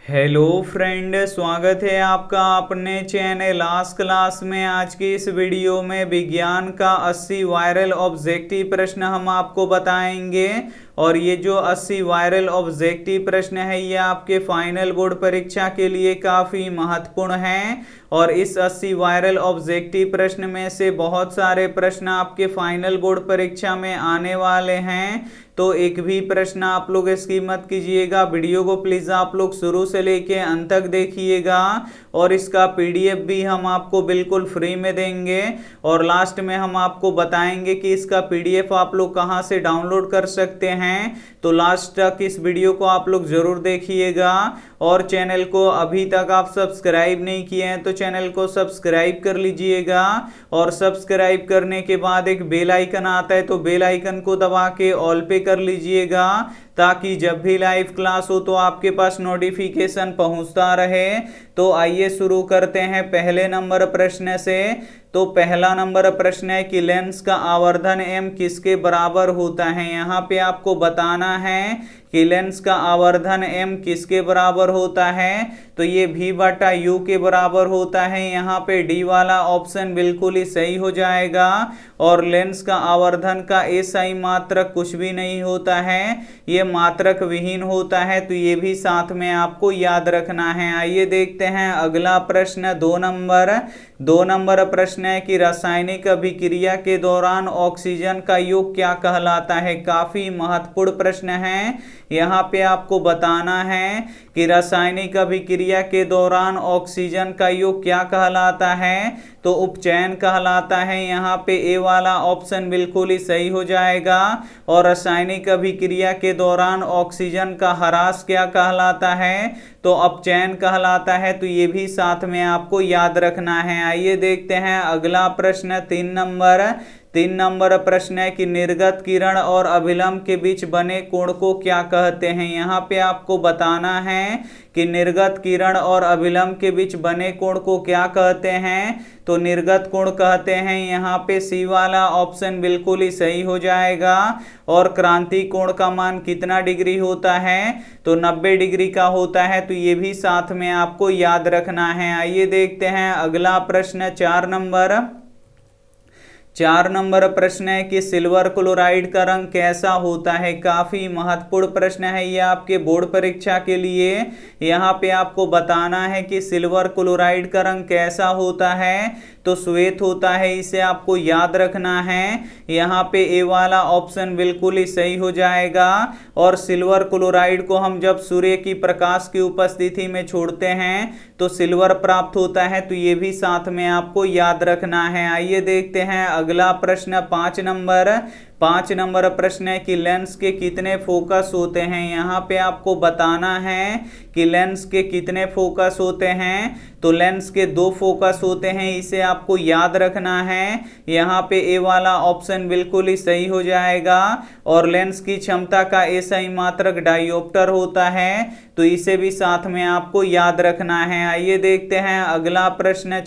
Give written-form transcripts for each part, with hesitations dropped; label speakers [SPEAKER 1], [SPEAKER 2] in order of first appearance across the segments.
[SPEAKER 1] Hello friend, स्वागत है आपका अपने चैनल आज क्लास में। आज की इस वीडियो में विज्ञान का 80 वायरल ऑब्जेक्टिव प्रश्न हम आपको बताएंगे। और ये जो 80 वायरल ऑब्जेक्टिव प्रश्न है ये आपके फाइनल बोर्ड परीक्षा के लिए काफ़ी महत्वपूर्ण हैं। और इस 80 वायरल ऑब्जेक्टिव प्रश्न में से बहुत सारे प्रश्न आपके फाइनल बोर्ड परीक्षा में आने वाले हैं, तो एक भी प्रश्न आप लोग स्किप मत कीजिएगा। वीडियो को प्लीज़ आप लोग शुरू से लेके अंत तक देखिएगा। और इसका पीडीएफ भी हम आपको बिल्कुल फ्री में देंगे। और लास्ट में हम आपको बताएंगे कि इसका पीडीएफ आप लोग कहाँ से डाउनलोड कर सकते हैं। तो लास्ट तक इस वीडियो को आप लोग जरूर देखिएगा। और चैनल को अभी तक आप सब्सक्राइब नहीं किए हैं तो चैनल को सब्सक्राइब कर लीजिएगा। और सब्सक्राइब करने के बाद एक बेल आइकन आता है तो बेल आइकन को दबा के ऑल पे कर लीजिएगा, ताकि जब भी लाइव क्लास हो तो आपके पास नोटिफिकेशन पहुंचता रहे। तो आइए शुरू करते हैं पहले नंबर प्रश्न से। तो पहला नंबर प्रश्न है कि लेंस का आवर्धन m किसके बराबर होता है। यहाँ पे आपको बताना है कि लेंस का आवर्धन m किसके बराबर होता है। तो ये v/u के बराबर होता है। यहाँ पे डी वाला ऑप्शन बिल्कुल ही सही हो जाएगा। और लेंस का आवर्धन का SI मात्रक कुछ भी नहीं होता है, ये मात्रक विहीन होता है। तो ये भी साथ में आपको याद रखना है। आइए देखते हैं अगला प्रश्न। दो नंबर प्रश्न है कि रासायनिक अभिक्रिया के दौरान ऑक्सीजन का योग क्या कहलाता है। काफी महत्वपूर्ण प्रश्न है। यहाँ पे आपको बताना है कि रासायनिक अभिक्रिया के दौरान ऑक्सीजन का योग क्या कहलाता है। तो उपचयन कहलाता है। यहाँ पे ए वाला ऑप्शन बिल्कुल ही सही हो जाएगा। और रासायनिक अभिक्रिया के दौरान ऑक्सीजन का ह्रास क्या कहलाता है। तो अपचयन कहलाता है। तो ये भी साथ में आपको याद रखना है। आइए देखते हैं अगला प्रश्न। तीन नंबर प्रश्न है कि निर्गत किरण और अभिलंब के बीच बने कोण को क्या कहते हैं। यहाँ पे आपको बताना है कि निर्गत किरण और अभिलंब के बीच बने कोण को क्या कहते हैं। तो निर्गत कोण कहते हैं। यहाँ पे सी वाला ऑप्शन बिल्कुल ही सही हो जाएगा। और क्रांति कोण का मान कितना डिग्री होता है। तो 90 डिग्री का होता है। तो ये भी साथ में आपको याद रखना है। आइए देखते हैं अगला प्रश्न। 4 नंबर प्रश्न है कि सिल्वर क्लोराइड का रंग कैसा होता है। काफी महत्वपूर्ण प्रश्न है ये आपके बोर्ड परीक्षा के लिए। यहाँ पे आपको बताना है कि सिल्वर क्लोराइड का रंग कैसा होता है। तो श्वेत होता है, इसे आपको याद रखना है। यहाँ पे ए वाला ऑप्शन बिल्कुल ही सही हो जाएगा। और सिल्वर क्लोराइड को हम जब सूर्य की प्रकाश की उपस्थिति में छोड़ते हैं तो सिल्वर प्राप्त होता है। तो ये भी साथ में आपको याद रखना है। आइए देखते हैं अगला प्रश्न। 5 नंबर प्रश्न है कि लेंस के कितने फोकस होते हैं। यहाँ पे आपको बताना है कि लेंस के कितने फोकस होते हैं। तो लेंस के 2 फोकस होते हैं, इसे आपको याद रखना है। यहाँ पे ए वाला ऑप्शन बिल्कुल ही सही हो जाएगा। और लेंस की क्षमता का SI मात्रक डायोप्टर होता है। तो इसे भी साथ में आपको याद रखना है। आइए देखते हैं अगला प्रश्न।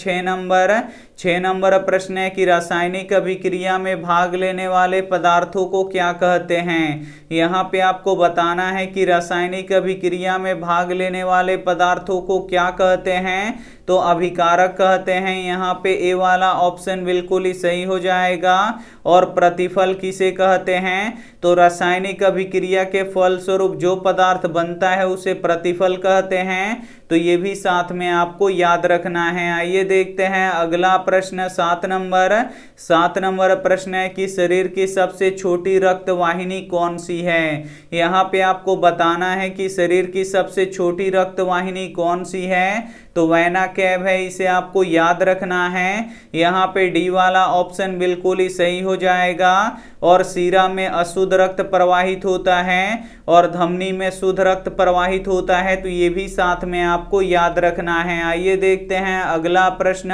[SPEAKER 1] 6 नंबर प्रश्न है कि रासायनिक अभिक्रिया में भाग लेने वाले पदार्थों को क्या कहते हैं। यहाँ पे आपको बताना है कि रासायनिक अभिक्रिया में भाग लेने वाले पदार्थों को क्या कहते हैं। तो अभिकारक कहते हैं। यहाँ पे ए वाला ऑप्शन बिल्कुल ही सही हो जाएगा। और प्रतिफल किसे कहते हैं। तो रासायनिक अभिक्रिया के फलस्वरूप जो पदार्थ बनता है उसे प्रतिफल कहते हैं। तो ये भी साथ में आपको याद रखना है। आइए देखते हैं अगला प्रश्न। 7 नंबर प्रश्न है कि शरीर की सबसे छोटी रक्त वाहिनी कौन सी है। यहाँ पे आपको बताना है कि शरीर की सबसे छोटी रक्त वाहिनी कौन सी है। तो वेना कैव है, इसे आपको याद रखना है। यहाँ पे डी वाला ऑप्शन बिल्कुल ही सही हो जाएगा। और सीरा में अशुद्ध रक्त प्रवाहित होता है और धमनी में शुद्ध रक्त प्रवाहित होता है। तो ये भी साथ में आपको याद रखना है। आइए देखते हैं अगला प्रश्न।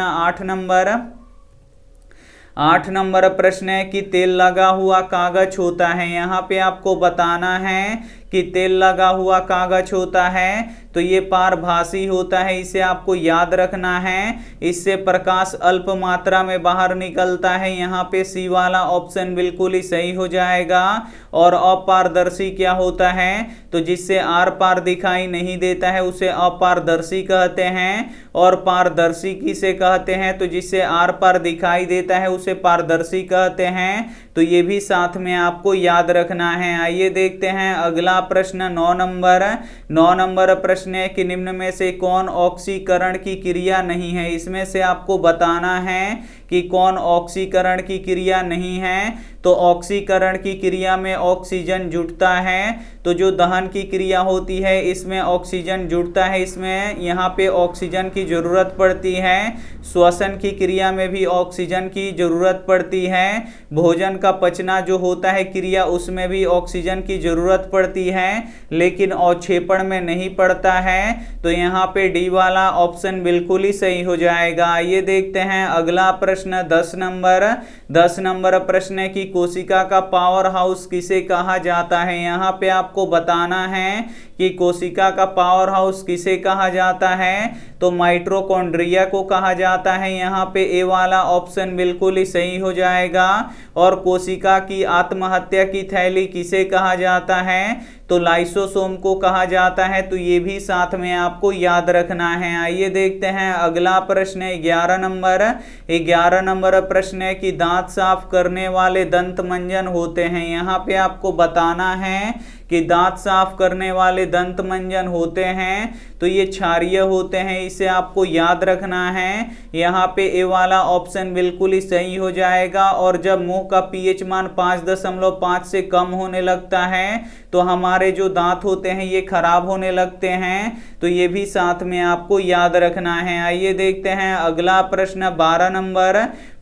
[SPEAKER 1] 8 नंबर प्रश्न है कि तेल लगा हुआ कागज होता है। यहाँ पे आपको बताना है कि तेल लगा हुआ कागज होता है तो ये पारभासी होता है, इसे आपको याद रखना है। इससे प्रकाश अल्प मात्रा में बाहर निकलता है, यहाँ पे सी वाला ऑप्शन बिल्कुल ही सही हो जाएगा। और अपारदर्शी क्या होता है, तो जिससे आर पार दिखाई नहीं देता है उसे अपारदर्शी कहते हैं। और पारदर्शी किसे कहते हैं, तो जिससे आर पार दिखाई देता है उसे पारदर्शी कहते हैं। तो ये भी साथ में आपको याद रखना है। आइए देखते हैं अगला प्रश्न 9 नंबर प्रश्न है कि निम्न में से कौन ऑक्सीकरण की क्रिया नहीं है। इसमें से आपको बताना है कि कौन ऑक्सीकरण की क्रिया नहीं है। तो ऑक्सीकरण की क्रिया में ऑक्सीजन जुड़ता है, तो जो दहन की क्रिया होती है इसमें ऑक्सीजन जुड़ता है, इसमें यहाँ पे ऑक्सीजन की जरूरत पड़ती है। श्वसन की क्रिया में भी ऑक्सीजन की जरूरत पड़ती है। भोजन का पचना जो होता है क्रिया, उसमें भी ऑक्सीजन की जरूरत पड़ती है, लेकिन अवक्षेपण में नहीं पड़ता है। तो यहाँ पे डी वाला ऑप्शन बिल्कुल ही सही हो जाएगा। ये देखते हैं अगला प्रश्न 10 नंबर प्रश्न है कि कोशिका का पावर हाउस किसे कहा जाता है। यहाँ पे आपको बताना है कि कोशिका का पावर हाउस किसे कहा जाता है, तो माइटोकॉन्ड्रिया को कहा जाता है। यहाँ पे ए वाला ऑप्शन बिल्कुल ही सही हो जाएगा। और कोशिका की आत्महत्या की थैली किसे कहा जाता है, तो लाइसोसोम को कहा जाता है। तो ये भी साथ में आपको याद रखना है। आइए देखते हैं अगला प्रश्न है 11 नंबर प्रश्न है कि दांत साफ करने वाले दंत मंजन होते हैं। यहाँ पे आपको बताना है कि दांत साफ करने वाले दंत मंजन होते हैं तो ये क्षारीय होते हैं, इसे आपको याद रखना है। यहाँ पे ए वाला ऑप्शन बिल्कुल ही सही हो जाएगा। और जब मुंह का पीएच मान 5.5 से कम होने लगता है तो हमारे जो दांत होते हैं ये खराब होने लगते हैं। तो ये भी साथ में आपको याद रखना है। आइए देखते हैं अगला प्रश्न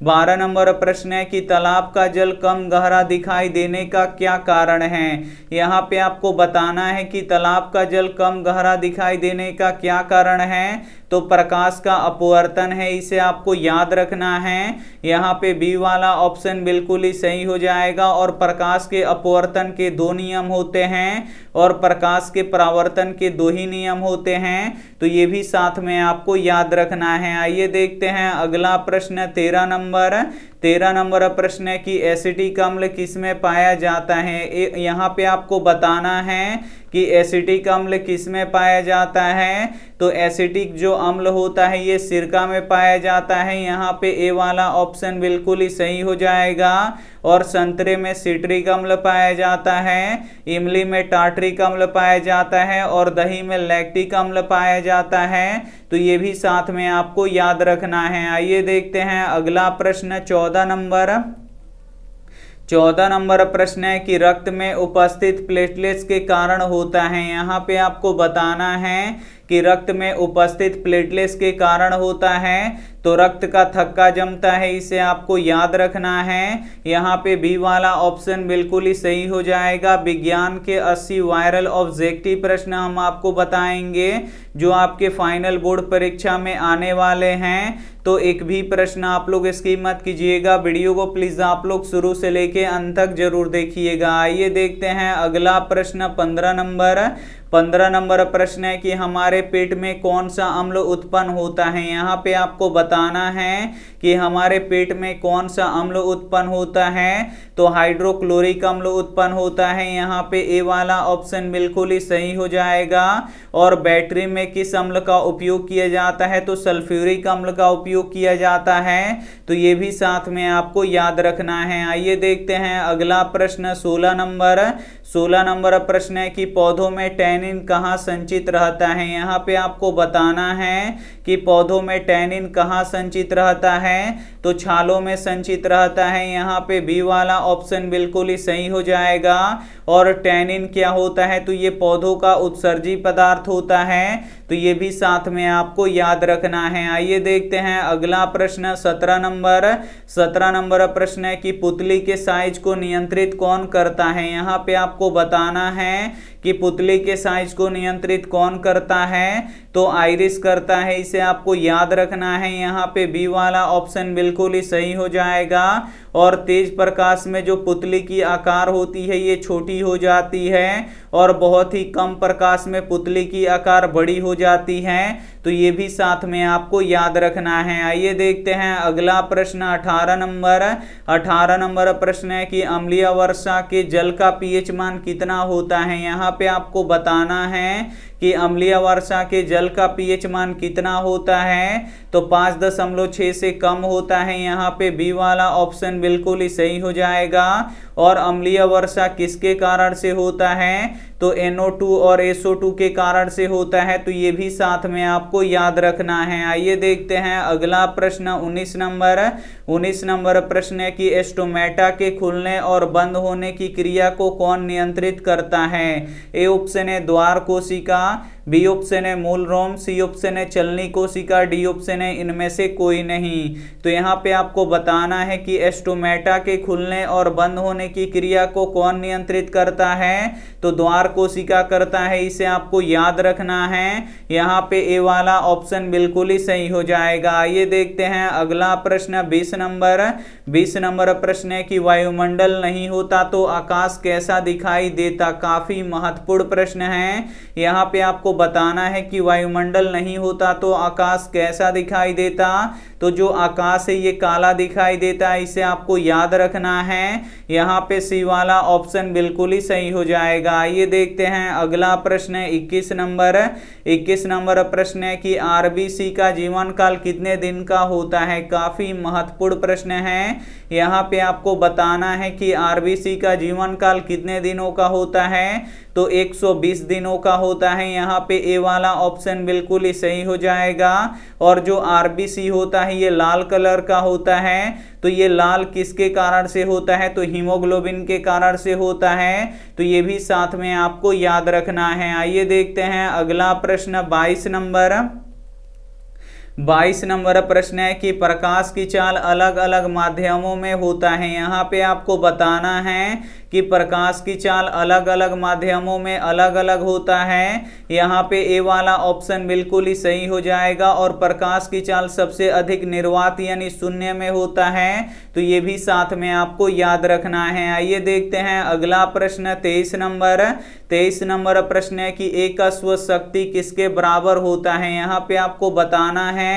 [SPEAKER 1] 12 नंबर प्रश्न है कि तालाब का जल कम गहरा दिखाई देने का क्या कारण है। यहाँ पे आपको बताना है कि तालाब का जल कम गहरा दिखाई देने का क्या कारण है, तो प्रकाश का अपवर्तन है, इसे आपको याद रखना है। यहाँ पे बी वाला ऑप्शन बिल्कुल ही सही हो जाएगा। और प्रकाश के अपवर्तन के 2 नियम होते हैं और प्रकाश के परावर्तन के 2 ही नियम होते हैं। तो ये भी साथ में आपको याद रखना है। आइए देखते हैं अगला प्रश्न 13 नंबर प्रश्न है कि एसिटिक अम्ल किसमें पाया जाता है। यहाँ पे आपको बताना है कि एसिटिक अम्ल किसमें पाया जाता है, तो एसिटिक जो अम्ल होता है ये सिरका में पाया जाता है। यहाँ पे ए वाला ऑप्शन बिल्कुल ही सही हो जाएगा। और संतरे में सिट्रिक अम्ल पाया जाता है, इमली में टार्ट्रिक अम्ल पाया जाता है और दही में लैक्टिक अम्ल पाया जाता है। तो ये भी साथ में आपको याद रखना है। आइए देखते हैं अगला प्रश्न 14 नंबर प्रश्न है कि रक्त में उपस्थित प्लेटलेट्स के कारण होता है। यहाँ पे आपको बताना है कि रक्त में उपस्थित प्लेटलेट्स के कारण होता है, तो रक्त का थक्का जमता है, इसे आपको याद रखना है। यहाँ पे बी वाला ऑप्शन बिल्कुल ही सही हो जाएगा। विज्ञान के 80 वायरल ऑब्जेक्टिव प्रश्न हम आपको बताएंगे जो आपके फाइनल बोर्ड परीक्षा में आने वाले हैं। तो एक भी प्रश्न आप लोग स्किप मत कीजिएगा, वीडियो को प्लीज आप लोग शुरू से लेके अंत तक जरूर देखिएगा। आइए देखते हैं अगला प्रश्न 15 नंबर प्रश्न है कि हमारे पेट में कौन सा अम्ल उत्पन्न होता है। यहाँ पे आपको बताना है कि हमारे पेट में कौन सा अम्ल उत्पन्न होता है, तो हाइड्रोक्लोरिक अम्ल उत्पन्न होता है। यहाँ पे ए वाला ऑप्शन बिल्कुल ही सही हो जाएगा। और बैटरी में किस अम्ल का उपयोग किया जाता है, तो सल्फ्यूरिक अम्ल का उपयोग किया जाता है। तो ये भी साथ में आपको याद रखना है। आइए देखते हैं अगला प्रश्न 16 नंबर प्रश्न है कि पौधों में टैनिन कहाँ संचित रहता है। यहाँ पे आपको बताना है कि पौधों में टैनिन कहाँ संचित रहता है, तो छालों में संचित रहता है। यहाँ पे बी वाला ऑप्शन बिल्कुल ही सही हो जाएगा। और टैनिन क्या होता है, तो ये पौधों का उत्सर्जी पदार्थ होता है। तो ये भी साथ में आपको याद रखना है। आइए देखते हैं अगला प्रश्न 17 नंबर प्रश्न है कि पुतली के साइज को नियंत्रित कौन करता है। यहाँ पे आपको बताना है कि पुतली के साइज को नियंत्रित कौन करता है, तो आइरिस करता है, इसे आपको याद रखना है। यहाँ पे बी वाला ऑप्शन बिल्कुल ही सही हो जाएगा। और तेज प्रकाश में जो पुतली की आकार होती है ये छोटी हो जाती है और बहुत ही कम प्रकाश में पुतली की आकार बड़ी हो जाती है, तो ये भी साथ में आपको याद रखना है। आइए देखते हैं अगला प्रश्न 18 नंबर। 18 नंबर प्रश्न है कि अम्लीय वर्षा के जल का पीएच मान कितना होता है। यहाँ पे आपको बताना है कि अम्लीय वर्षा के जल का पीएच मान कितना होता है, तो 5.6 से कम होता है। यहाँ पे बी वाला ऑप्शन बिल्कुल ही सही हो जाएगा। और अम्लीय वर्षा किसके कारण से होता है, तो NO2 और SO2 के कारण से होता है, तो ये भी साथ में आपको याद रखना है। आइए देखते हैं अगला प्रश्न 19 नंबर। 19 नंबर प्रश्न है कि स्टोमेटा के खुलने और बंद होने की क्रिया को कौन नियंत्रित करता है। ए ऑप्शन है द्वार कोशिका, बी ऑप्शन है मूल रोम, सी ऑप्शन है चलनी कोशिका, डी ऑप्शन है इनमें से कोई नहीं। तो यहाँ पे आपको बताना है कि स्टोमेटा के खुलने और बंद होने की क्रिया को कौन नियंत्रित करता है, तो द्वार कोशिका करता है, इसे आपको याद रखना है। यहाँ पे ए वाला ऑप्शन बिल्कुल ही सही हो जाएगा। आइए देखते हैं अगला प्रश्न 20 नंबर। 20 नंबर प्रश्न है कि वायुमंडल नहीं होता तो आकाश कैसा दिखाई देता। काफी महत्वपूर्ण प्रश्न है। यहाँ पे आपको बताना है कि वायुमंडल नहीं होता तो आकाश कैसा दिखाई देता। तो जो आकाश है ये काला दिखाई देता है, इसे आपको याद रखना है। यहाँ पे सी वाला ऑप्शन बिल्कुल ही सही हो जाएगा। आइए देखते हैं अगला प्रश्न है 21 नंबर। 21 नंबर प्रश्न है कि आरबीसी का जीवन काल कितने दिन का होता है। काफी महत्वपूर्ण प्रश्न है। यहाँ पे आपको बताना है कि आरबीसी का जीवन काल कितने दिनों का होता है, तो 120 दिनों का होता है। यहाँ पे ए वाला ऑप्शन बिल्कुल ही सही हो जाएगा। और जो आरबीसी होता है ये लाल कलर का होता है, तो ये लाल किसके कारण से होता है, तो हीमोग्लोबिन के कारण से होता है, तो ये भी साथ में आपको याद रखना है। आइए देखते हैं अगला प्रश्न 22 नंबर। 22 नंबर प्रश्न है कि प्रकाश की चाल अलग अलग माध्यमों में होता है। यहाँ पे आपको बताना है कि प्रकाश की चाल अलग अलग माध्यमों में अलग अलग होता है। यहाँ पे ए वाला ऑप्शन बिल्कुल ही सही हो जाएगा। और प्रकाश की चाल सबसे अधिक निर्वात यानी शून्य में होता है, तो ये भी साथ में आपको याद रखना है। आइए देखते हैं अगला प्रश्न 23 नंबर। 23 नंबर प्रश्न है कि एक अश्व शक्ति किसके बराबर होता है। यहाँ पे आपको बताना है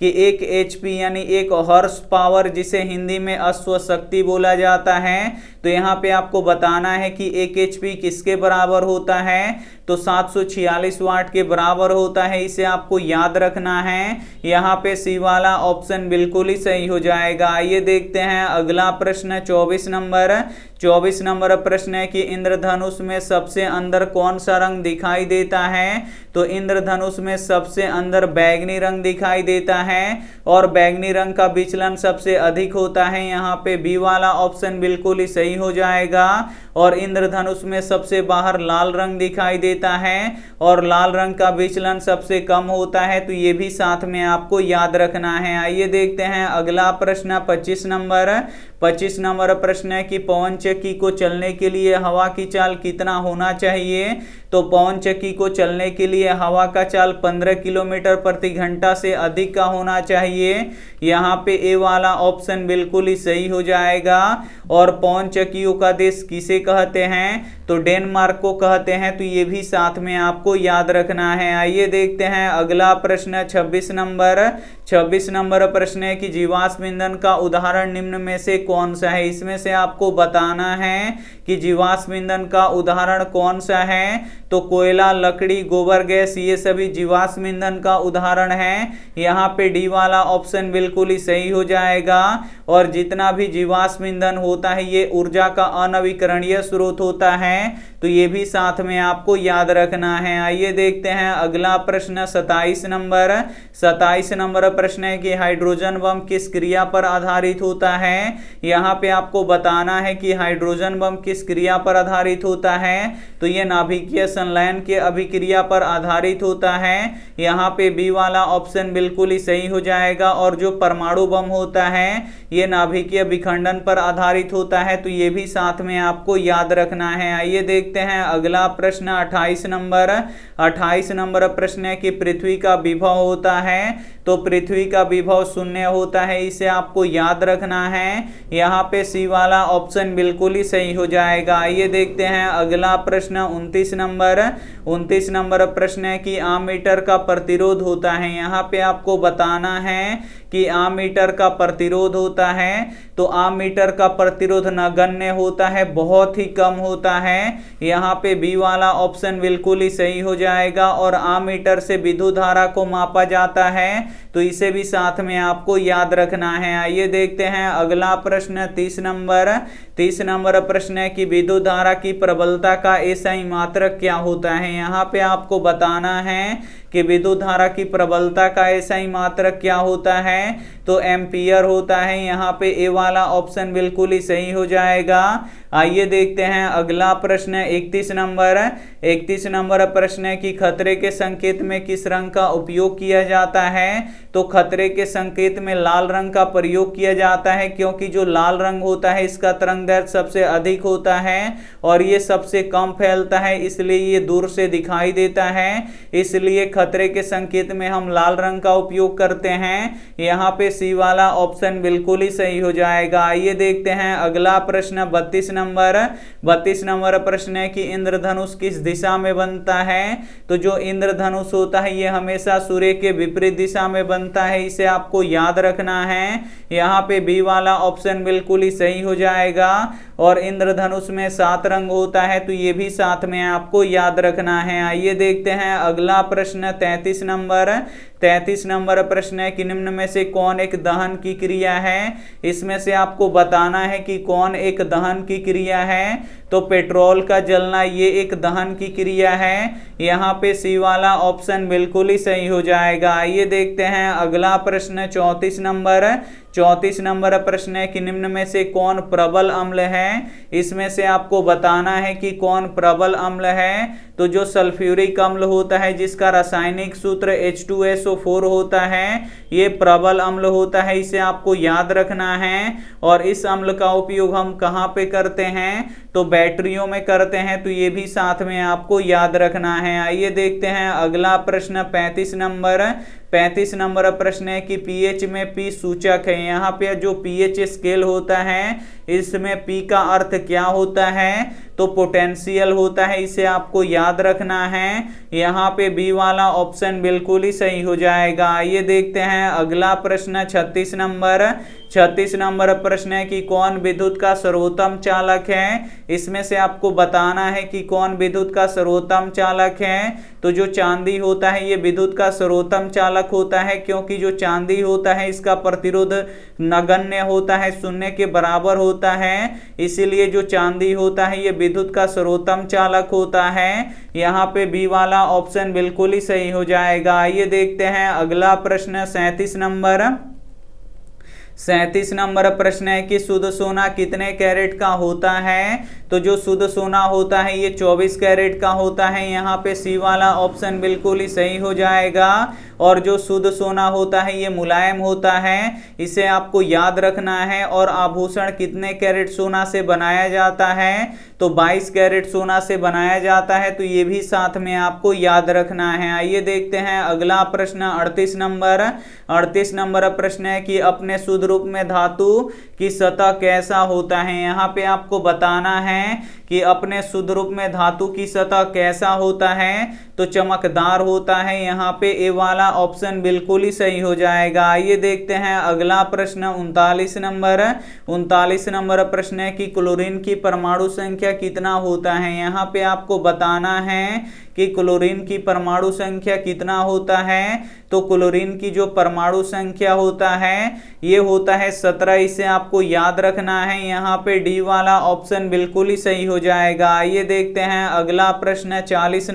[SPEAKER 1] कि एक HP यानी एक हॉर्स पावर, जिसे हिंदी में अश्व शक्ति बोला जाता है, तो यहाँ पे आपको बताना है कि एक HP किसके बराबर होता है, तो 746 वाट के बराबर होता है, इसे आपको याद रखना है। यहाँ पे सी वाला ऑप्शन बिल्कुल ही सही हो जाएगा। आइए देखते हैं अगला प्रश्न 24 नंबर। 24 नंबर प्रश्न है कि इंद्रधनुष में सबसे अंदर कौन सा रंग दिखाई देता है, तो इंद्रधनुष में सबसे अंदर बैगनी रंग दिखाई देता है। और बैगनी रंग का विचलन सबसे अधिक होता है। यहाँ पे बी वाला ऑप्शन बिल्कुल ही सही हो जाएगा। और इंद्रधनुष में सबसे बाहर लाल रंग दिखाई देता है और लाल रंग का विचलन सबसे कम होता है, तो ये भी साथ में आपको याद रखना है। आइए देखते हैं अगला प्रश्न 25 नंबर। 25 नंबर प्रश्न है कि पवन चक्की को चलने के लिए हवा की चाल कितना होना चाहिए, तो पवन चक्की को चलने के लिए हवा का चाल 15 किलोमीटर प्रति घंटा से अधिक का होना चाहिए। यहाँ पे ए वाला ऑप्शन बिल्कुल ही सही हो जाएगा। और पवन चक्कियों का देश किसे कहते हैं, तो डेनमार्क को कहते हैं, तो ये भी साथ में आपको याद रखना है। आइए देखते हैं अगला प्रश्न 26 नंबर। 26 नंबर प्रश्न है कि जीवाश्म ईंधन का उदाहरण निम्न में से कौन सा है। इसमें से आपको बताना है कि जीवाश्म ईंधन का उदाहरण कौन सा है, तो कोयला, लकड़ी, गोबर गैस, ये सभी जीवाश्म ईंधन का उदाहरण है। यहाँ पे डी वाला ऑप्शन बिल्कुल ही सही हो जाएगा। और जितना भी जीवाश्म ईंधन होता है ये ऊर्जा का अनवीकरणीय स्रोत होता है, तो ये भी साथ में आपको याद रखना है। आइए देखते हैं अगला प्रश्न 27 नंबर। 27 नंबर प्रश्न है कि हाइड्रोजन बम किस क्रिया पर आधारित होता है। यहाँ पे आपको बताना है कि हाइड्रोजन बम किस क्रिया पर आधारित होता है, तो ये नाभिकीय संलयन के अभिक्रिया पर आधारित होता है। यहाँ पे बी वाला ऑप्शन बिल्कुल ही सही हो जाएगा। और जो परमाणु बम होता है ये नाभिकीय विखंडन पर आधारित होता है, तो ये भी साथ में आपको याद रखना है। आइए देखते देखते हैं अगला प्रश्न 28 नंबर प्रश्न है कि पृथ्वी का विभव होता है, तो पृथ्वी का विभव 0 होता है, इसे आपको याद रखना है। यहाँ पे सी वाला ऑप्शन बिल्कुल ही सही हो जाएगा। आइए देखते हैं अगला प्रश्न 29 नंबर प्रश्न है कि आममीटर का प्रतिरोध होता है। यहाँ पे आपको बताना है कि आममीटर का प्रतिरोध होता है, तो आममीटर का प्रतिरोध नगण्य होता है, बहुत ही कम होता है। यहाँ पे बी वाला ऑप्शन बिल्कुल ही सही हो जाएगा। और आममीटर से विद्युत धारा को मापा जाता है, तो इसे भी साथ में आपको याद रखना है। आइए देखते हैं अगला प्रश्न 30 नंबर प्रश्न है कि विद्युत धारा की प्रबलता का एसआई मात्रक क्या होता है। यहाँ पे आपको बताना है कि विद्युत धारा की प्रबलता का एसआई मात्रक क्या होता है, तो एम्पियर होता है। यहाँ पे ए वाला ऑप्शन बिल्कुल ही सही हो जाएगा। आइए देखते हैं अगला प्रश्न 31 नंबर प्रश्न है कि खतरे के संकेत में किस रंग का उपयोग किया जाता है, तो खतरे के संकेत में लाल रंग का प्रयोग किया जाता है, क्योंकि जो लाल रंग होता है इसका तरंगदैर्घ्य सबसे अधिक होता है और ये सबसे कम फैलता है, इसलिए ये दूर से दिखाई देता है। इसलिए खतरे के संकेत में हम लाल रंग का उपयोग करते हैं। यहाँ पे सी वाला ऑप्शन बिल्कुल ही सही हो जाएगा। आइए देखते हैं अगला प्रश्न 32 नंबर प्रश्न है कि इंद्रधनुष किस दिशा में बनता है, तो जो इंद्रधनुष होता है ये हमेशा सूर्य के विपरीत दिशा में बनता है, इसे आपको याद रखना है। यहाँ पे बी वाला ऑप्शन बिल्कुल ही सही हो जाएगा। और इंद्रधनुष में 7 रंग होता है, तो ये भी साथ में आपको याद रखना है। आइए देखते हैं अगला प्रश्न 33 नंबर प्रश्न है कि निम्न में से कौन एक दहन की क्रिया है। इसमें से आपको बताना है कि कौन एक दहन की क्रिया है, तो पेट्रोल का जलना ये एक दहन की क्रिया है। यहाँ पे सी वाला ऑप्शन बिल्कुल ही सही हो जाएगा। आइए देखते हैं अगला प्रश्न 34 नंबर प्रश्न है कि निम्न में से कौन प्रबल अम्ल है। इसमें से आपको बताना है कि कौन प्रबल अम्ल है, तो जो सल्फ्यूरिक अम्ल होता है जिसका रासायनिक सूत्र H2SO4 होता है, ये प्रबल अम्ल होता है, इसे आपको याद रखना है। और इस अम्ल का उपयोग हम कहाँ पे करते हैं, तो बैटरियों में करते हैं, तो ये भी साथ में आपको याद रखना है। आइए देखते हैं अगला प्रश्न 35 नंबर प्रश्न है कि पीएच में पी सूचक है। यहाँ पे जो पीएच स्केल होता है इसमें पी का अर्थ क्या होता है, तो पोटेंशियल होता है, इसे आपको याद रखना है। यहाँ पे बी वाला ऑप्शन बिल्कुल ही सही हो जाएगा। आइए देखते हैं अगला प्रश्न 36 नंबर प्रश्न है कि कौन विद्युत का सर्वोत्तम चालक है। इसमें से आपको बताना है कि कौन विद्युत का सर्वोत्तम चालक है, तो जो चांदी होता है ये विद्युत का सर्वोत्तम चालक होता है, क्योंकि जो चांदी होता है इसका प्रतिरोध नगण्य होता है, 0 के बराबर होता है, इसीलिए जो चांदी होता है ये विद्युत का सर्वोत्तम चालक होता है। यहाँ पे बी वाला ऑप्शन बिल्कुल ही सही हो जाएगा। आइए देखते हैं अगला प्रश्न 37 नंबर प्रश्न है कि शुद्ध सोना कितने कैरेट का होता है, तो जो शुद्ध सोना होता है ये 24 कैरेट का होता है। यहाँ पे सी वाला ऑप्शन बिल्कुल ही सही हो जाएगा। और जो शुद्ध सोना होता है ये मुलायम होता है, इसे आपको याद रखना है। और आभूषण कितने कैरेट सोना से बनाया जाता है, तो 22 कैरेट सोना से बनाया जाता है, तो ये भी साथ में आपको याद रखना है। आइए देखते हैं अगला प्रश्न 38 नंबर प्रश्न है कि अपने शुद्ध रूप में धातु की सतह कैसा होता है। यहाँ पे आपको बताना है कि अपने शुद्ध रूप में धातु की सतह कैसा होता है, तो चमकदार होता है। यहाँ पे ए वाला ऑप्शन बिल्कुल ही सही हो जाएगा। आइए देखते हैं अगला प्रश्न 39 नंबर प्रश्न है कि क्लोरीन की परमाणु संख्या कितना होता है। यहाँ पे आपको बताना है कि क्लोरीन की परमाणु संख्या कितना होता है, तो क्लोरीन की जो परमाणु संख्या होता है ये होता है 17, इसे आपको याद रखना है। यहाँ पे डी वाला ऑप्शन बिल्कुल ही सही हो जाएगा। आइए देखते हैं अगला प्रश्न 40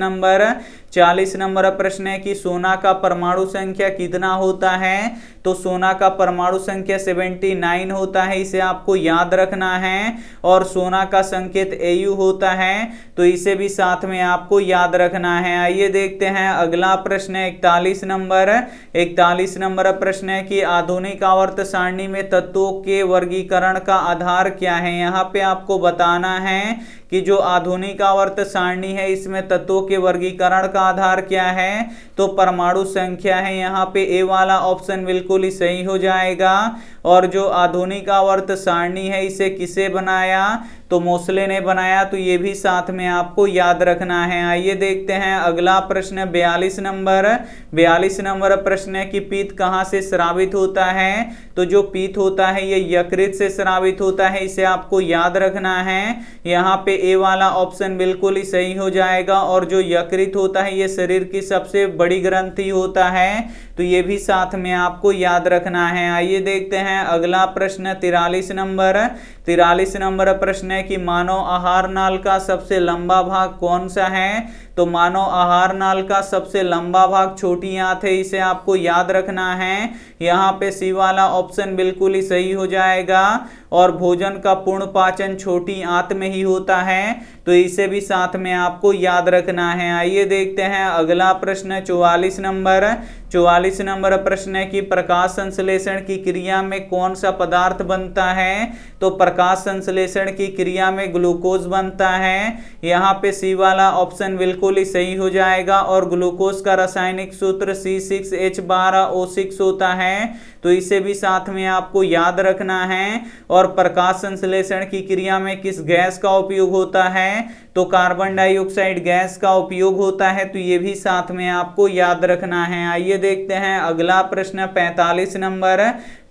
[SPEAKER 1] 40 नंबर प्रश्न है कि सोना का परमाणु संख्या कितना होता है। तो सोना का परमाणु संख्या 79 होता है, इसे आपको याद रखना है। और सोना का संकेत Au होता है, तो इसे भी साथ में आपको याद रखना है। आइए देखते हैं अगला प्रश्न है 41 नंबर। 41 नंबर प्रश्न है कि आधुनिक आवर्त सारणी में तत्वों के वर्गीकरण का आधार क्या है। यहाँ पे आपको बताना है कि जो आधुनिक आवर्त सारणी है इसमें तत्वों के वर्गीकरण का आधार क्या है। तो परमाणु संख्या है, यहाँ पे ए वाला ऑप्शन बिल्कुल ही सही हो जाएगा। और जो आधुनिक आवर्त सारणी है इसे किसे बनाया, तो मोसले ने बनाया, तो ये भी साथ में आपको याद रखना है। आइए देखते हैं अगला प्रश्न 42 नंबर। 42 नंबर प्रश्न है कि पीत कहाँ से स्रावित होता है। तो जो पीत होता है ये यकृत से स्रावित होता है, इसे आपको याद रखना है। यहाँ पे ए वाला ऑप्शन बिल्कुल ही सही हो जाएगा। और जो यकृत होता है ये शरीर की सबसे बड़ी ग्रंथि होता है, तो ये भी साथ में आपको याद रखना है। आइए देखते हैं अगला प्रश्न 43 नंबर। 43 नंबर प्रश्न है कि मानव आहार नाल का सबसे लंबा भाग कौन सा है। तो मानव आहार नाल का सबसे लंबा भाग छोटी आंत है, इसे आपको याद रखना है। यहाँ पे सी वाला ऑप्शन बिल्कुल ही सही हो जाएगा। और भोजन का पूर्ण पाचन छोटी आंत में ही होता है, तो इसे भी साथ में आपको याद रखना है। आइए देखते हैं अगला प्रश्न 44 नंबर। 44 नंबर प्रश्न है कि प्रकाश संश्लेषण की क्रिया में कौन सा पदार्थ बनता है। तो प्रकाश संश्लेषण की क्रिया में ग्लूकोज बनता है। यहाँ पे सी वाला ऑप्शन बिल्कुल ही सही हो जाएगा। और ग्लूकोज का रासायनिक सूत्र C6H12O6 होता है, तो इसे भी साथ में आपको याद रखना है। और प्रकाश संश्लेषण की क्रिया में किस गैस का उपयोग होता है। तो कार्बन डाइऑक्साइड गैस का उपयोग होता है, तो ये भी साथ में आपको याद रखना है। आइए देखते हैं अगला प्रश्न 45 नंबर।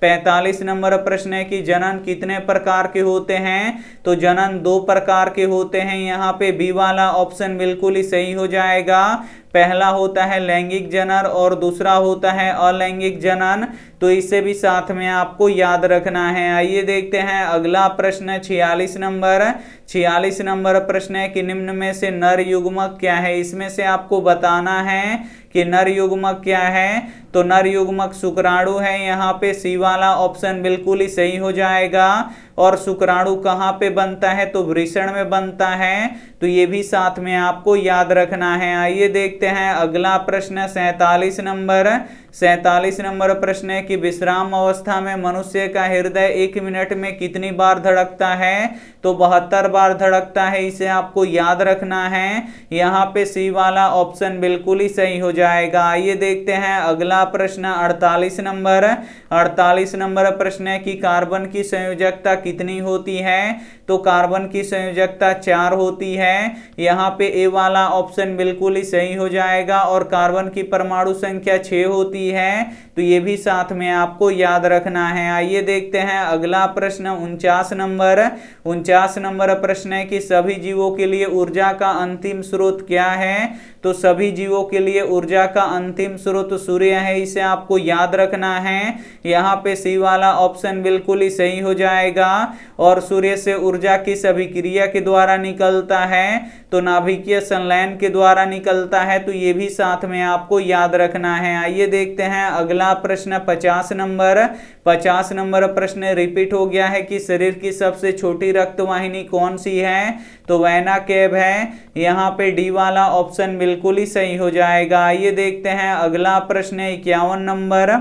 [SPEAKER 1] 45 नंबर प्रश्न है कि जनन कितने प्रकार के होते हैं। तो जनन 2 प्रकार के होते हैं। यहाँ पे बी वाला ऑप्शन बिल्कुल ही सही हो जाएगा। पहला होता है लैंगिक जनन और दूसरा होता है अलैंगिक जनन, तो इसे भी साथ में आपको याद रखना है। आइए देखते हैं अगला प्रश्न 46 नंबर। 46 नंबर प्रश्न है कि निम्न में से नर युग्मक क्या है। इसमें से आपको बताना है कि नर युग्मक क्या है। तो नर युग्मक शुक्राणु है। यहाँ पे सी वाला ऑप्शन बिल्कुल ही सही हो जाएगा। और शुक्राणु कहाँ पे बनता है, तो वृषण में बनता है, तो ये भी साथ में आपको याद रखना है। आइए देखते हैं अगला प्रश्न 47 नंबर। 47 नंबर प्रश्न है कि विश्राम अवस्था में मनुष्य का हृदय 1 मिनट में कितनी बार धड़कता है। तो 72 बार धड़कता है, इसे आपको याद रखना है। यहाँ पे सी वाला ऑप्शन बिल्कुल ही सही हो जाएगा। आइए देखते हैं अगला प्रश्न 48 नंबर। 48 नंबर प्रश्न है कि कार्बन की संयोजकता कितनी होती है। तो कार्बन की संयोजकता 4 होती है। यहाँ पे ए वाला ऑप्शन बिल्कुल ही सही हो जाएगा। और कार्बन की परमाणु संख्या 6 होती है, तो ये भी साथ में आपको याद रखना है। आइए देखते हैं अगला प्रश्न 49 नंबर। 49 नंबर प्रश्न है कि सभी जीवों के लिए ऊर्जा का अंतिम स्रोत क्या है। तो सभी जीवों के लिए ऊर्जा का अंतिम स्रोत सूर्य है, इसे आपको याद रखना है। यहाँ पे सी वाला ऑप्शन बिल्कुल ही सही हो जाएगा। और सूर्य से ऊर्जा किस अभिक्रिया के द्वारा निकलता है। तो नाभिकीय संलयन के द्वारा निकलता है, तो ये भी साथ में आपको याद रखना है। आइए देखते हैं अगला प्रश्न 50 नंबर। 50 नंबर प्रश्न रिपीट हो गया है कि शरीर की सबसे छोटी रक्तवाहिनी कौन सी है। तो वेना कैव है। यहाँ पे डी वाला ऑप्शन बिल्कुल ही सही हो जाएगा। आइए देखते हैं अगला प्रश्न 51 नंबर।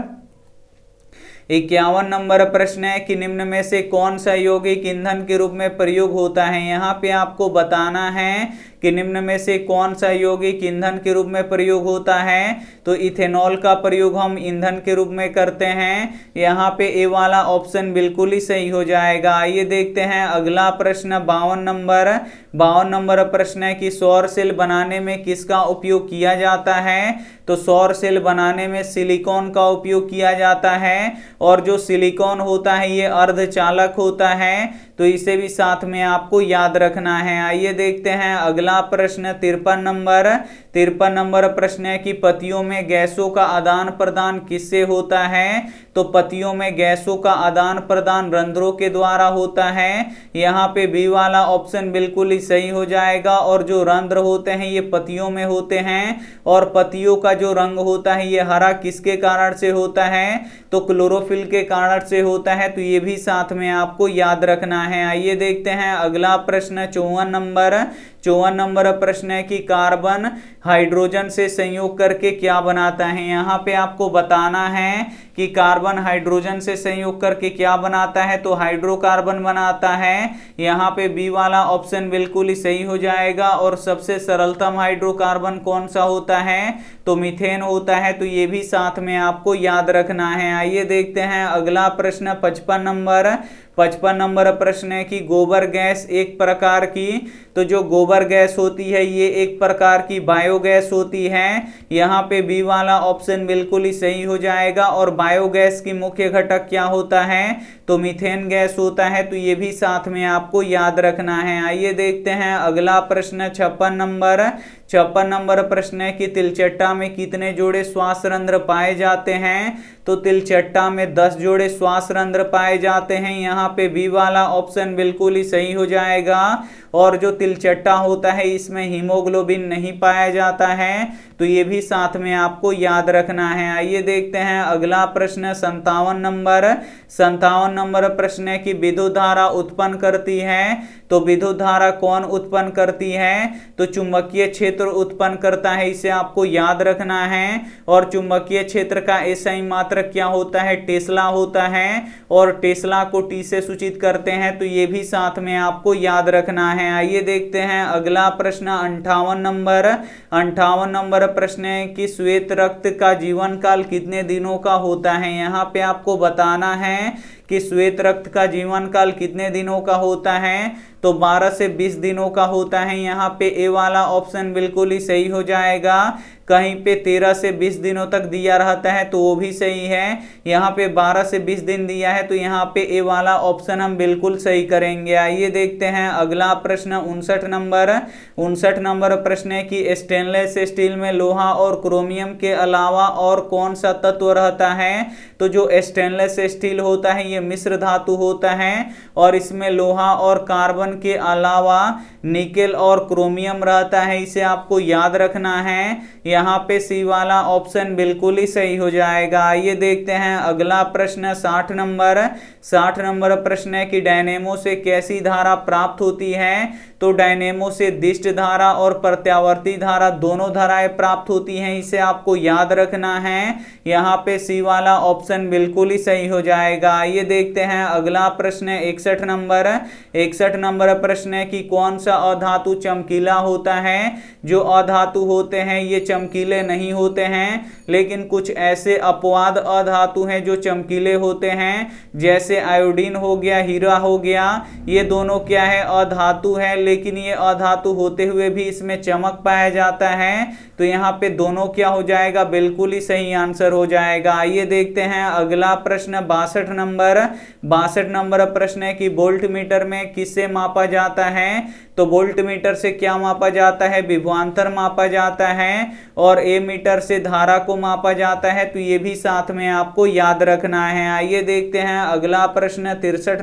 [SPEAKER 1] 51 नंबर प्रश्न है कि निम्न में से कौन सा यौगिक ईंधन के रूप में प्रयोग होता है। यहाँ पे आपको बताना है कि निम्न में से कौन सा यौगिक ईंधन के रूप में प्रयोग होता है। तो इथेनॉल का प्रयोग हम ईंधन के रूप में करते हैं। यहाँ पे ए वाला ऑप्शन बिल्कुल ही सही हो जाएगा। आइए देखते हैं अगला प्रश्न 52 नंबर। 52 नंबर प्रश्न है कि सौर सेल बनाने में किसका उपयोग किया जाता है। तो सौर सेल बनाने में सिलिकॉन का उपयोग किया जाता है। और जो सिलिकॉन होता है ये अर्धचालक होता है, तो इसे भी साथ में आपको याद रखना है। आइए देखते हैं अगला प्रश्न 53 नंबर प्रश्न है कि पतियों में गैसों का आदान प्रदान किससे होता है? तो पतियों में गैसों का आदान प्रदान रंध्रों के द्वारा होता है। यहाँ पे बी वाला ऑप्शन बिल्कुल ही सही हो जाएगा। और जो रंध्र होते हैं ये पतियों में होते हैं, और पतियों का जो रंग होता है ये हरा किसके कारण से होता है? तो क्लोरोफिल के कारण से होता है। तो ये भी साथ में आपको याद रखना है। आइए देखते हैं अगला प्रश्न 54 नंबर प्रश्न है कि कार्बन हाइड्रोजन से संयोग करके क्या बनाता है? यहाँ पे आपको बताना है कि कार्बन हाइड्रोजन से संयोग करके क्या बनाता है। तो हाइड्रोकार्बन बनाता है। यहाँ पे बी वाला ऑप्शन बिल्कुल ही सही हो जाएगा। और सबसे सरलतम हाइड्रोकार्बन कौन सा होता है? तो मीथेन होता है। तो ये भी साथ में आपको याद रखना है। आइए देखते हैं अगला प्रश्न 55 नंबर प्रश्न है कि गोबर गैस एक प्रकार की, तो जो गोबर गैस होती है ये एक प्रकार की बायोगैस होती है। यहाँ पे बी वाला ऑप्शन बिल्कुल ही सही हो जाएगा। और बायोगैस की मुख्य घटक क्या होता है? तो मीथेन गैस होता है। तो ये भी साथ में आपको याद रखना है। आइए देखते हैं अगला प्रश्न 56 नंबर प्रश्न है कि तिलचट्टा में कितने जोड़े श्वास रंध्र पाए जाते हैं? तो तिलचट्टा में 10 जोड़े श्वास रंध्र पाए जाते हैं। यहाँ पे बी वाला ऑप्शन बिल्कुल ही सही हो जाएगा। और जो तिलचट्टा होता है इसमें हीमोग्लोबिन नहीं पाया जाता है। तो ये भी साथ में आपको याद रखना है। आइए देखते हैं अगला प्रश्न 57 नंबर प्रश्न है कि विद्युत धारा उत्पन्न करती है। तो विद्युत धारा कौन उत्पन्न करती है? तो चुंबकीय क्षेत्र उत्पन्न करता है। इसे आपको याद रखना है। और चुंबकीय क्षेत्र का एसआई मात्रक क्या होता है? टेस्ला होता है। और टेस्ला को टी से सूचित करते हैं। तो ये भी साथ में आपको याद रखना है। आइए देखते हैं अगला प्रश्न 58 नंबर प्रश्न है कि श्वेत रक्त का जीवन काल कितने दिनों का होता है? यहाँ पे आपको बताना है कि श्वेत रक्त का जीवन काल कितने दिनों का होता है। तो 12 से 20 दिनों का होता है। यहाँ पे ए वाला ऑप्शन बिल्कुल ही सही हो जाएगा। कहीं पे 13 से 20 दिनों तक दिया रहता है तो वो भी सही है। यहाँ पे 12 से 20 दिन दिया है तो यहाँ पे ए वाला ऑप्शन हम बिल्कुल सही करेंगे। आइए देखते हैं अगला प्रश्न 59 नंबर प्रश्न है कि स्टेनलेस स्टील में लोहा और क्रोमियम के अलावा और कौन सा तत्व रहता है? तो जो स्टेनलेस स्टील होता है ये मिश्र धातु होता है। और इसमें लोहा और कार्बन के अलावा निकेल और क्रोमियम रहता है। इसे आपको याद रखना है। यहाँ पे सी वाला ऑप्शन बिल्कुल ही सही हो जाएगा। आइए देखते हैं अगला प्रश्न 60 नंबर प्रश्न है कि डायनेमो से कैसी धारा प्राप्त होती है? तो डायनेमो से दिष्ट धारा और प्रत्यावर्ती धारा दोनों धाराएं प्राप्त होती हैं। इसे आपको याद रखना है। यहाँ पे सी वाला ऑप्शन बिल्कुल ही सही हो जाएगा। आइए देखते हैं अगला प्रश्न 61 नंबर प्रश्न है कि कौन सा अधातु चमकीला होता है? जो अधातु होते हैं ये चमकीले नहीं होते हैं, लेकिन कुछ ऐसे अपवाद अधातु हैं जो चमकीले होते हैं। जैसे आयोडीन हो गया, हीरा हो गया, ये दोनों क्या है? अधातु है। लेकिन ये अधातु होते हुए भी इसमें चमक पाया जाता है। तो यहाँ पे दोनों क्या हो जाएगा? बिल्कुल ही सही आंसर हो जाएगा। आइए देखते हैं अगला प्रश्न 62 नंबर प्रश्न है कि वोल्ट मीटर में किससे मापा जाता है? तो वोल्ट मीटर से क्या मापा जाता है? विभवांतर मापा जाता है। और ए मीटर से धारा को मापा जाता है। तो ये भी साथ में आपको याद रखना है। आइए देखते हैं अगला प्रश्न 63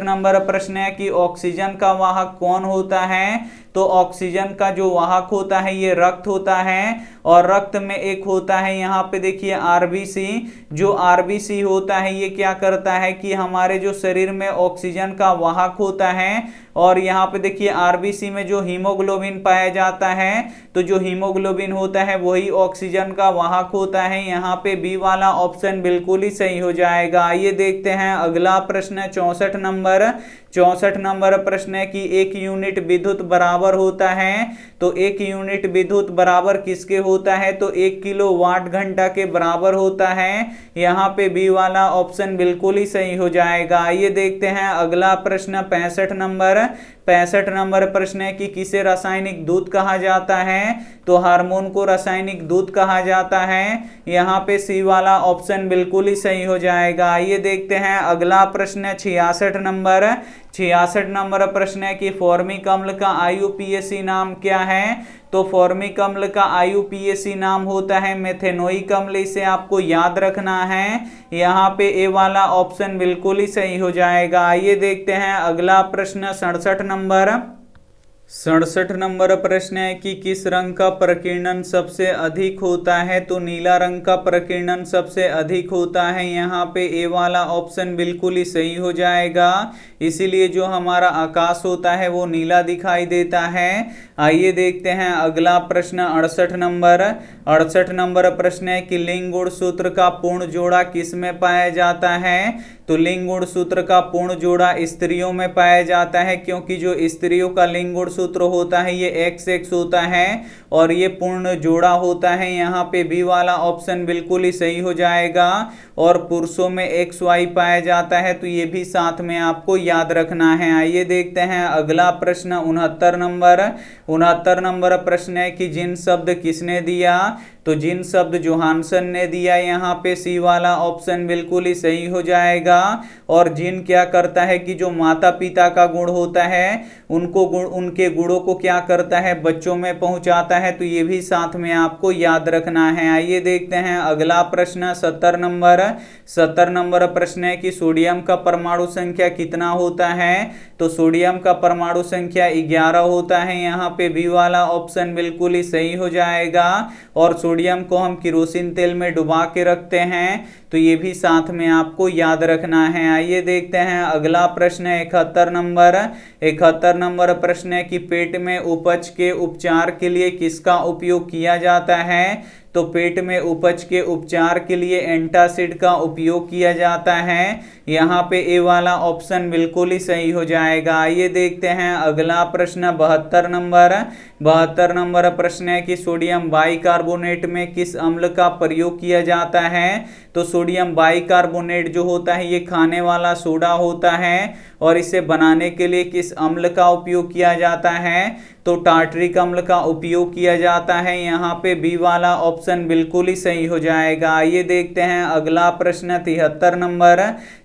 [SPEAKER 1] नंबर प्रश्न है कि ऑक्सीजन का वाहक कौन होता है? तो ऑक्सीजन का जो वाहक होता है ये रक्त होता है। और रक्त में एक होता है यहाँ पे देखिए आरबीसी। जो आरबीसी होता है ये क्या करता है कि हमारे जो शरीर में ऑक्सीजन का वाहक होता है। और यहाँ पे देखिए आरबीसी में जो हीमोग्लोबिन पाया जाता है, तो जो हीमोग्लोबिन होता है वही ऑक्सीजन का वाहक होता है। यहाँ पे बी वाला ऑप्शन बिल्कुल ही सही हो जाएगा। आइए देखते हैं अगला प्रश्न 64 नंबर प्रश्न है कि 1 यूनिट विद्युत बराबर बराबर होता है? तो 1 यूनिट विद्युत बराबर किसके होता है? तो 1 किलो वाट घंटा के बराबर होता है। यहाँ पे बी वाला ऑप्शन बिल्कुल ही सही हो जाएगा। आइए देखते हैं अगला प्रश्न 65 नंबर। 65 नंबर प्रश्न है कि किसे रासायनिक दूध कहा जाता है? तो हार्मोन को रासायनिक दूध कहा जाता है। यहाँ पे सी वाला ऑप्शन बिल्कुल ही सही हो जाएगा। आइए देखते हैं अगला प्रश्न 66 नंबर। 66 नंबर प्रश्न है कि फॉर्मिक अम्ल का आईयूपीएसी नाम क्या है? तो फॉर्मिक अम्ल का आईयूपीएसी नाम होता है मेथेनोइक अम्ल। इसे आपको याद रखना है। यहाँ पे ए वाला ऑप्शन बिल्कुल ही सही हो जाएगा। आइए देखते हैं अगला प्रश्न 67 नंबर। 67 नंबर प्रश्न है कि किस रंग का प्रकीर्णन सबसे अधिक होता है? तो नीला रंग का प्रकीर्णन सबसे अधिक होता है। यहाँ पे ए वाला ऑप्शन बिल्कुल ही सही हो जाएगा। इसीलिए जो हमारा आकाश होता है वो नीला दिखाई देता है। आइए देखते हैं अगला प्रश्न 68 नंबर। 68 नंबर प्रश्न है कि लिंग गुण सूत्र का पूर्ण जोड़ा किस में पाया जाता है? तो लिंग गुण सूत्र का पूर्ण जोड़ा स्त्रियों में पाया जाता है, क्योंकि जो स्त्रियों का लिंग गुण सूत्र होता है ये XX होता है और ये पूर्ण जोड़ा होता है। यहाँ पे बी वाला ऑप्शन बिल्कुल ही सही हो जाएगा। और पुरुषों में XY पाया जाता है, तो ये भी साथ में आपको याद रखना है। आइए देखते हैं अगला प्रश्न 69 नंबर। 69 नंबर प्रश्न है कि जिन शब्द किसने दिया? तो जिन शब्द जोहानसन ने दिया। यहाँ पे सी वाला ऑप्शन बिल्कुल ही सही हो जाएगा। और जिन क्या करता है कि जो माता पिता का गुण होता है उनके गुणों को क्या करता है? बच्चों में पहुंचाता है। तो ये भी साथ में आपको याद रखना है। आइए देखते हैं अगला प्रश्न 70 नंबर। 70 नंबर प्रश्न है कि सोडियम का परमाणु संख्या कितना होता है? तो सोडियम का परमाणु संख्या 11 होता है। यहाँ पे बी वाला ऑप्शन बिल्कुल ही सही हो जाएगा। और सोडियम को हम किरोसिन तेल में डुबा के रखते हैं, तो ये भी साथ में आपको याद रखना है। आइए देखते हैं अगला प्रश्न 71 नंबर। 71 नंबर प्रश्न है कि पेट में उपज के उपचार के लिए किसका उपयोग किया जाता है? तो पेट में उपज के उपचार के लिए एंटासिड का उपयोग किया जाता है। यहाँ पे ए वाला ऑप्शन बिल्कुल ही सही हो जाएगा। आइए देखते हैं अगला प्रश्न 72 नंबर। 72 नंबर प्रश्न है कि सोडियम बाइकार्बोनेट में किस अम्ल का प्रयोग किया जाता है? तो सोडियम बाइकार्बोनेट जो होता है ये खाने वाला सोडा होता है। और इसे बनाने के लिए किस अम्ल का उपयोग किया जाता है? तो टार्टरिक अम्ल का उपयोग किया जाता है। यहाँ पे बी वाला ऑप्शन बिल्कुल ही सही हो जाएगा। आइए देखते हैं अगला प्रश्न 73 नंबर।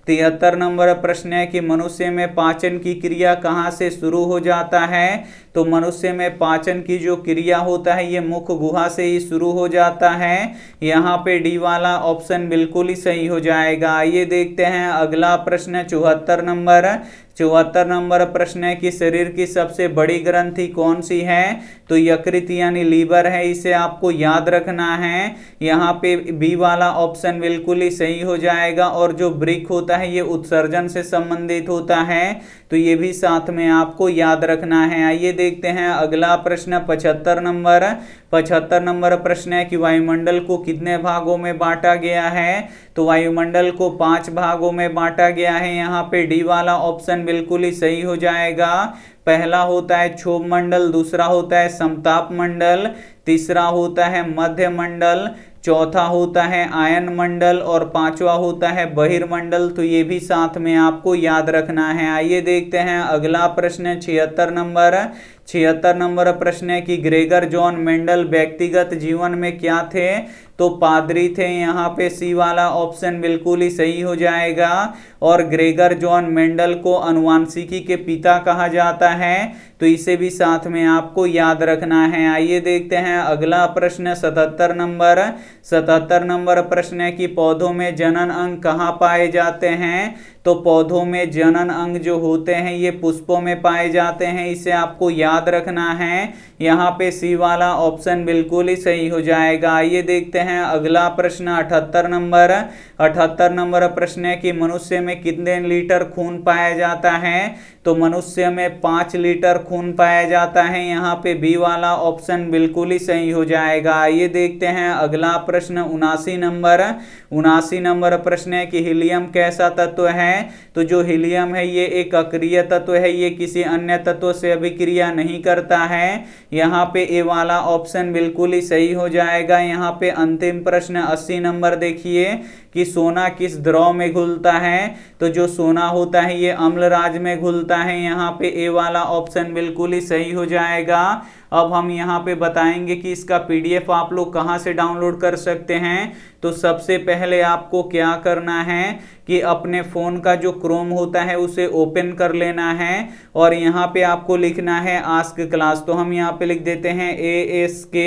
[SPEAKER 1] 73 नंबर प्रश्न है कि मनुष्य में पाचन की क्रिया कहाँ से शुरू हो जाता है? तो मनुष्य में पाचन की जो क्रिया होता है ये मुख गुहा से ही शुरू हो जाता है। यहाँ पे डी वाला ऑप्शन बिल्कुल ही सही हो जाएगा। आइए देखते हैं अगला प्रश्न 74 नंबर। 74 नंबर प्रश्न है कि शरीर की सबसे बड़ी ग्रंथि कौन सी है? तो यकृत यानी लीवर है। इसे आपको याद रखना है। यहाँ पे बी वाला ऑप्शन बिल्कुल ही सही हो जाएगा। और जो वृक्क होता है ये उत्सर्जन से संबंधित होता है, तो ये भी साथ में आपको याद रखना है। आइए देखते हैं अगला प्रश्न 75 नंबर। 75 नंबर प्रश्न है कि वायुमंडल को कितने भागों में बांटा गया है? तो वायुमंडल को 5 भागों में बांटा गया है। यहाँ पे डी वाला ऑप्शन बिल्कुल ही सही हो जाएगा। पहला होता है क्षोभ मंडल, दूसरा होता है समताप मंडल, तीसरा होता है मध्य मंडल, चौथा होता है आयन मंडल और पांचवा होता है बहिर्मंडल। तो ये भी साथ में आपको याद रखना है। आइए देखते हैं अगला प्रश्न 76 नंबर। 76 नंबर प्रश्न है कि ग्रेगर जॉन मेंडल व्यक्तिगत जीवन में क्या थे? तो पादरी थे। यहाँ पे सी वाला ऑप्शन बिल्कुल ही सही हो जाएगा। और ग्रेगर जॉन मेंडल को अनुवांशिकी के पिता कहा जाता है, तो इसे भी साथ में आपको याद रखना है। आइए देखते हैं अगला प्रश्न 77 नंबर। 77 नंबर प्रश्न है कि पौधों में जनन अंग कहाँ पाए जाते हैं? तो पौधों में जनन अंग जो होते हैं ये पुष्पों में पाए जाते हैं। इसे आपको याद रखना है। यहाँ पे सी वाला ऑप्शन बिल्कुल ही सही हो जाएगा। आइए देखते हैं अगला प्रश्न 78 नंबर। 78 नंबर प्रश्न है कि मनुष्य में कितने लीटर खून पाया जाता है? तो मनुष्य में 5 लीटर खून पाया जाता है। यहाँ पे बी वाला ऑप्शन बिल्कुल ही सही हो जाएगा। आइए देखते हैं अगला प्रश्न 79 नंबर। 79 नंबर प्रश्न है कि हीलियम कैसा तत्व है? है। तो जो हीलियम है ये एक अक्रिय तत्व है, ये किसी अन्य तत्व से अभिक्रिया नहीं करता है। यहाँ पे ए वाला ऑप्शन बिल्कुल ही सही हो जाएगा। यहाँ पे अंतिम प्रश्न 80 नंबर देखिए कि सोना किस द्रव में घुलता है। तो जो सोना होता है ये अम्ल राज में घुलता है। यहाँ पे ए वाला ऑप्शन बिल्कुल ही सही हो जाएगा। अब हम यहाँ पे बताएंगे कि इसका पीडीएफ आप लोग कहाँ से डाउनलोड कर सकते हैं। तो सबसे पहले आपको क्या करना है कि अपने फ़ोन का जो क्रोम होता है उसे ओपन कर लेना है और यहाँ पे आपको लिखना है आस्क क्लास। तो हम यहाँ पे लिख देते हैं ASK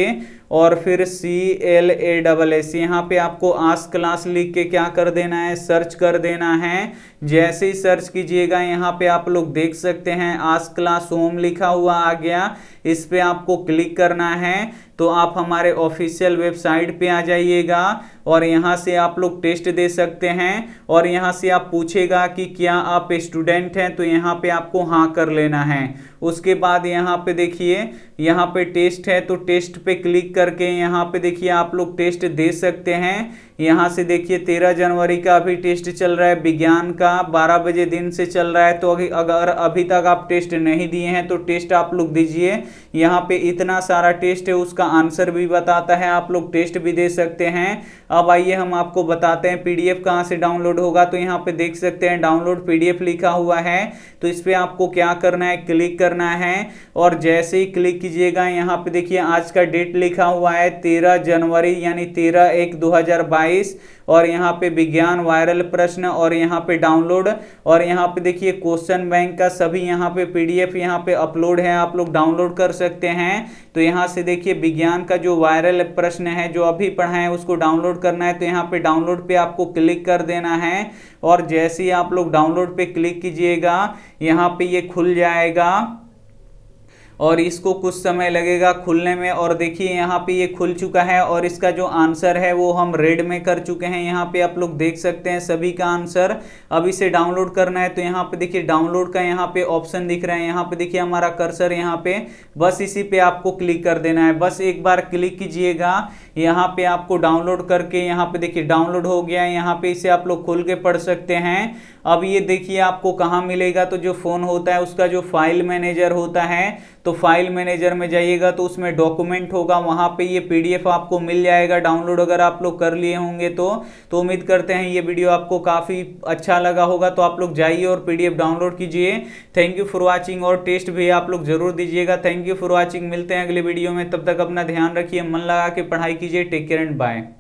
[SPEAKER 1] और फिर CLASS। यहाँ पे आपको आस्क क्लास लिख के क्या कर देना है, सर्च कर देना है। जैसे ही सर्च कीजिएगा यहाँ पे आप लोग देख सकते हैं आस्क क्लास होम लिखा हुआ आ गया। इस पे आपको क्लिक करना है तो आप हमारे ऑफिशियल वेबसाइट पे आ जाइएगा और यहाँ से आप लोग टेस्ट दे सकते हैं और यहाँ से आप पूछेगा कि क्या आप स्टूडेंट हैं, तो यहाँ पे आपको हाँ कर लेना है। उसके बाद यहाँ पे देखिए यहाँ पे टेस्ट है, तो टेस्ट पे क्लिक करके यहाँ पे देखिए आप लोग टेस्ट दे सकते हैं। यहाँ से देखिए 13 जनवरी का अभी टेस्ट चल रहा है, विज्ञान का 12 बजे दिन से चल रहा है। तो अगर अभी तक आप टेस्ट नहीं दिए हैं तो टेस्ट आप लोग दीजिए। यहाँ पे इतना सारा टेस्ट है, उसका आंसर भी बताता है, आप लोग टेस्ट भी दे सकते हैं। अब आइए हम आपको बताते हैं पीडीएफ कहाँ से डाउनलोड होगा। तो यहाँ पे देख सकते हैं डाउनलोड पीडीएफ लिखा हुआ है। तो इस पे आपको क्या करना है, क्लिक करना है और जैसे ही क्लिक कीजिएगा यहाँ पे देखिए आज का डेट लिखा हुआ है 13 जनवरी यानी 13/1/2022 और यहाँ पे विज्ञान वायरल प्रश्न और यहाँ पे डाउनलोड और यहाँ पे देखिए क्वेश्चन बैंक का सभी यहाँ पे पीडीएफ यहाँ पे अपलोड है, आप लोग डाउनलोड कर सकते हैं। तो यहाँ से देखिए विज्ञान का जो वायरल प्रश्न है जो अभी पढ़ा है उसको डाउनलोड करना है। तो यहाँ पे डाउनलोड पे आपको क्लिक कर देना है और जैसे ही आप लोग डाउनलोड पे क्लिक कीजिएगा यहाँ पे ये खुल जाएगा और इसको कुछ समय लगेगा खुलने में। और देखिए यहाँ पे ये खुल चुका है और इसका जो आंसर है वो हम रेड में कर चुके हैं। यहाँ पे आप लोग देख सकते हैं सभी का आंसर। अब इसे डाउनलोड करना है तो यहाँ पे देखिए डाउनलोड का यहाँ पे ऑप्शन दिख रहा है, यहाँ पे देखिए हमारा कर्सर यहाँ पे, बस इसी पे आपको क्लिक कर देना है। बस एक बार क्लिक कीजिएगा, यहाँ पे आपको डाउनलोड करके यहाँ पे देखिए डाउनलोड हो गया है। यहाँ पे इसे आप लोग खोल के पढ़ सकते हैं। अब ये देखिए आपको कहाँ मिलेगा, तो जो फ़ोन होता है उसका जो फाइल मैनेजर होता है, तो फाइल मैनेजर में जाइएगा तो उसमें डॉक्यूमेंट होगा, वहाँ पे ये पीडीएफ आपको मिल जाएगा डाउनलोड अगर आप लोग कर लिए होंगे तो उम्मीद करते हैं ये वीडियो आपको काफ़ी अच्छा लगा होगा। तो आप लोग जाइए और पीडीएफ डाउनलोड कीजिए। थैंक यू फॉर वॉचिंग और टेस्ट भी आप लोग जरूर दीजिएगा। थैंक यू फॉर वॉचिंग, मिलते हैं अगले वीडियो में, तब तक अपना ध्यान रखिए, मन लगा के पढ़ाई कीजिए। Take care and bye.